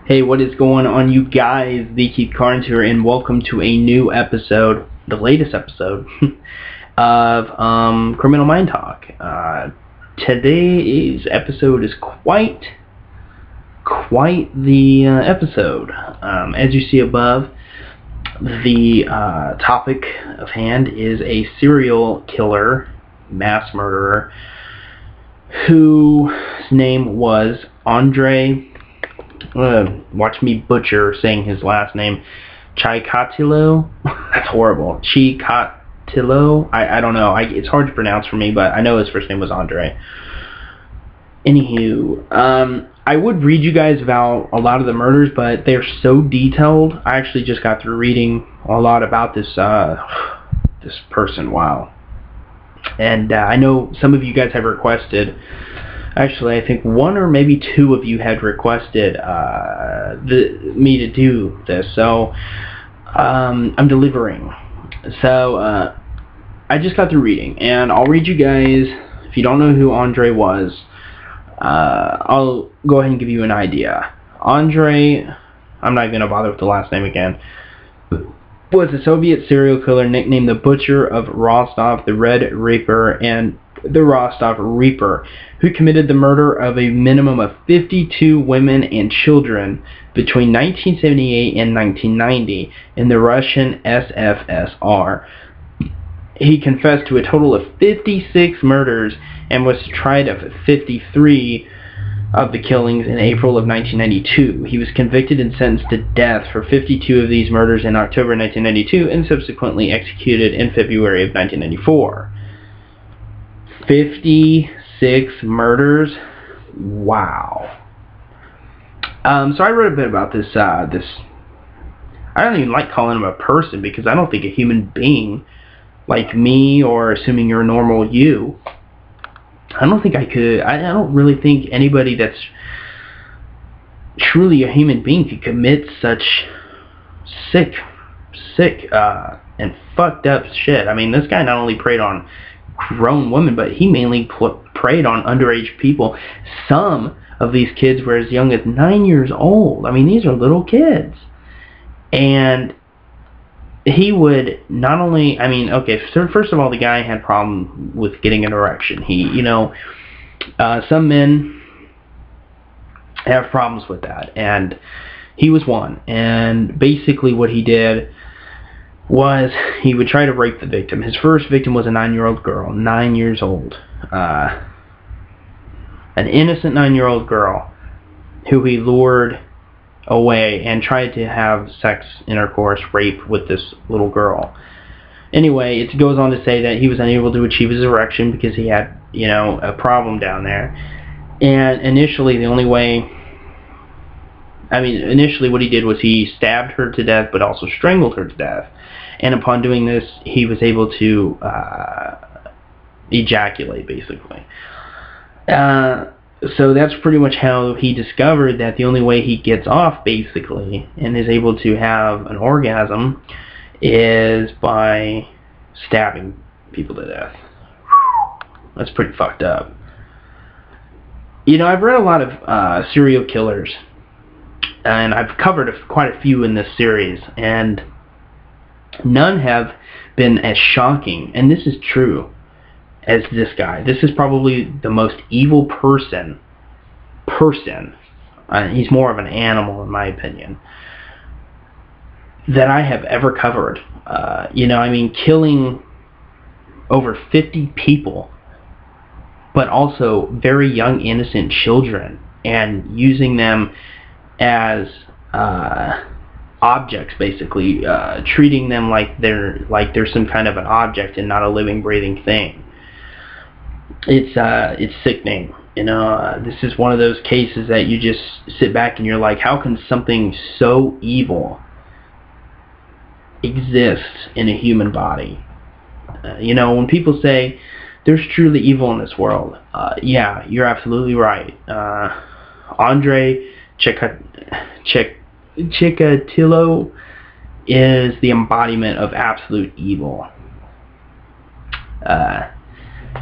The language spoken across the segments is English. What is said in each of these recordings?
Hey, what is going on, you guys? The Keith Carnes here, and welcome to a new episode, the latest episode, of Criminal Mind Talk. Today's episode is quite the episode. As you see above, the topic of hand is a serial killer, mass murderer, whose name was Andrei. Watch me butcher saying his last name. Chikatilo? That's horrible. Chikatilo? I don't know. It's hard to pronounce for me, but I know his first name was Andrei. Anywho, I would read you guys about a lot of the murders, but they're so detailed. I actually just got through reading a lot about this person. Wow. And I know some of you guys have requested. Actually, I think one or maybe two of you had requested me to do this, so I'm delivering. So I just got through reading, and I'll read you guys. If you don't know who Andrei was, I'll go ahead and give you an idea. Andrei, I'm not going to bother with the last name again, was a Soviet serial killer nicknamed the Butcher of Rostov, the Red Reaper, and the Rostov Reaper, who committed the murder of a minimum of 52 women and children between 1978 and 1990 in the Russian SFSR. He confessed to a total of 56 murders and was tried of 53 of the killings in April of 1992. He was convicted and sentenced to death for 52 of these murders in October 1992 and subsequently executed in February of 1994. 56 murders. Wow. So I read a bit about this. I don't even like calling him a person, because I don't think a human being like me, or assuming you're a normal you, I don't think I could. I don't really think anybody that's truly a human being could commit such sick and fucked up shit. I mean, this guy not only preyed on grown women, but he mainly preyed on underage people. Some of these kids were as young as 9 years old. I mean, these are little kids. And he would not only, I mean, okay, so first of all, the guy had a problem with getting an erection. Some men have problems with that, and he was one. And basically what he did was he would try to rape the victim. His first victim was a 9-year-old girl, 9 years old. An innocent 9-year-old girl who he lured away and tried to have sex intercourse, rape with this little girl. Anyway, it goes on to say that he was unable to achieve his erection because he had, a problem down there. And initially what he did was he stabbed her to death, but also strangled her to death. And upon doing this, he was able to ejaculate, basically. So that's pretty much how he discovered that the only way he gets off, basically, and is able to have an orgasm is by stabbing people to death. That's pretty fucked up. I've read a lot of serial killers, and I've covered quite a few in this series, and none have been as shocking, and this is true, as this guy. This is probably the most evil person. He's more of an animal, in my opinion, that I have ever covered. Killing over 50 people, but also very young, innocent children, and using them as objects, basically, treating them like they're some kind of an object and not a living, breathing thing. It's sickening. This is one of those cases that you just sit back and you're like, how can something so evil exist in a human body? When people say there's truly evil in this world, yeah, you're absolutely right. Andrei Chikatilo is the embodiment of absolute evil.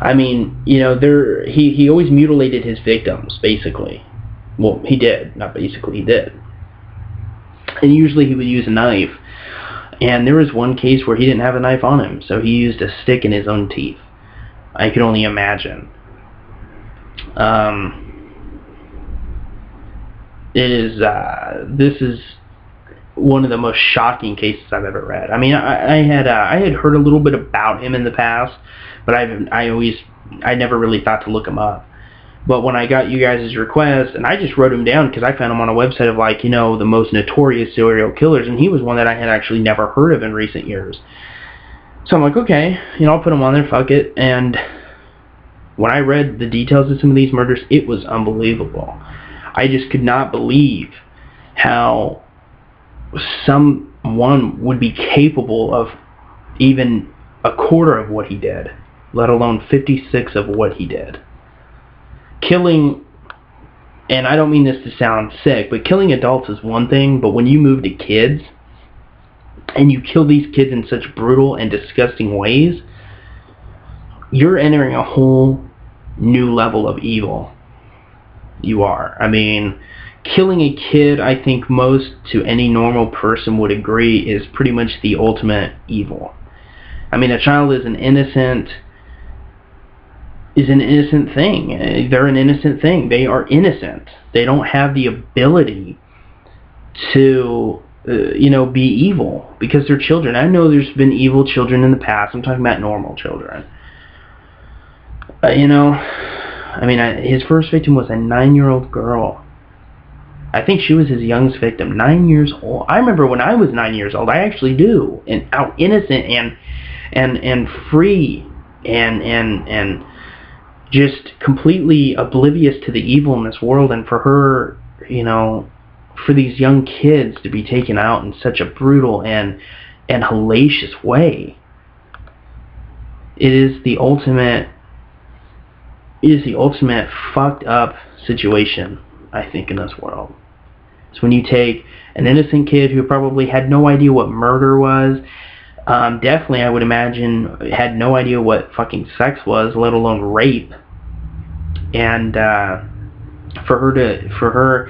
He always mutilated his victims, basically. Well, he did. Not basically, he did. And usually he would use a knife. And there was one case where he didn't have a knife on him, so he used a stick in his own teeth. I could only imagine. This is one of the most shocking cases I've ever read. I mean, I had heard a little bit about him in the past, but I never really thought to look him up. But when I got you guys' request, and I just wrote him down because I found him on a website of, like, you know, the most notorious serial killers, and he was one that I had actually never heard of in recent years. So I'm like, okay, you know, I'll put him on there, fuck it. And when I read the details of some of these murders, it was unbelievable. I just could not believe how someone would be capable of even a quarter of what he did, let alone 56 of what he did. Killing, and I don't mean this to sound sick, but killing adults is one thing, but when you move to kids, and you kill these kids in such brutal and disgusting ways, you're entering a whole new level of evil. You are. I mean, killing a kid, I think most to any normal person would agree, is pretty much the ultimate evil. I mean, a child is an innocent thing. They're an innocent thing. They are innocent. They don't have the ability to, you know, be evil because they're children. I know there's been evil children in the past. I'm talking about normal children. You know, I mean, his first victim was a 9-year-old girl. I think she was his youngest victim, 9 years old. I remember when I was 9 years old. I actually do, and how innocent and free and just completely oblivious to the evil in this world. And for her, you know, for these young kids to be taken out in such a brutal and hellacious way, it is the ultimate fucked up situation, I think, in this world. It's when you take an innocent kid who probably had no idea what murder was, definitely, I would imagine, had no idea what fucking sex was, let alone rape, and for her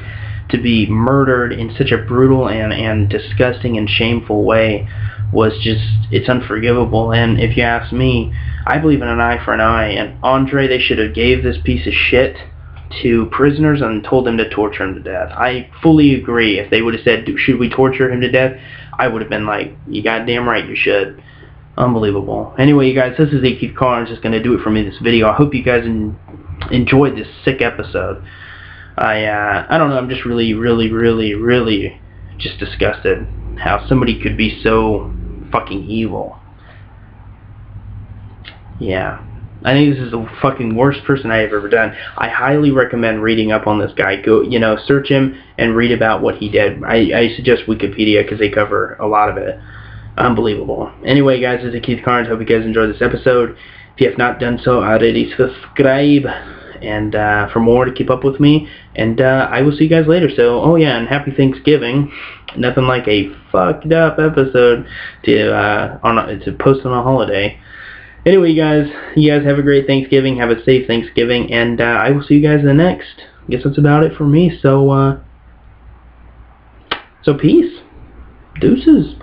to be murdered in such a brutal and disgusting and shameful way was just, it's unforgivable. And if you ask me, I believe in an eye for an eye, and Andrei, they should have gave this piece of shit to prisoners and told them to torture him to death. I fully agree. If they would have said, should we torture him to death, I would have been like, you goddamn right you should. Unbelievable. Anyway, you guys, this is Keith Carnes, just going to do it for me this video. I hope you guys enjoyed this sick episode. I don't know, I'm just really just disgusted how somebody could be so fucking evil. Yeah. I think this is the fucking worst person I have ever done. I highly recommend reading up on this guy. Go, you know, search him and read about what he did. I suggest Wikipedia because they cover a lot of it. Unbelievable. Anyway, guys, this is Keith Carnes. Hope you guys enjoyed this episode. If you have not done so already, subscribe and for more to keep up with me. And I will see you guys later. So, oh yeah, and happy Thanksgiving. Nothing like a fucked up episode to post on a holiday. Anyway, you guys have a great Thanksgiving. Have a safe Thanksgiving, and I will see you guys in the next. I guess that's about it for me. So peace. Deuces.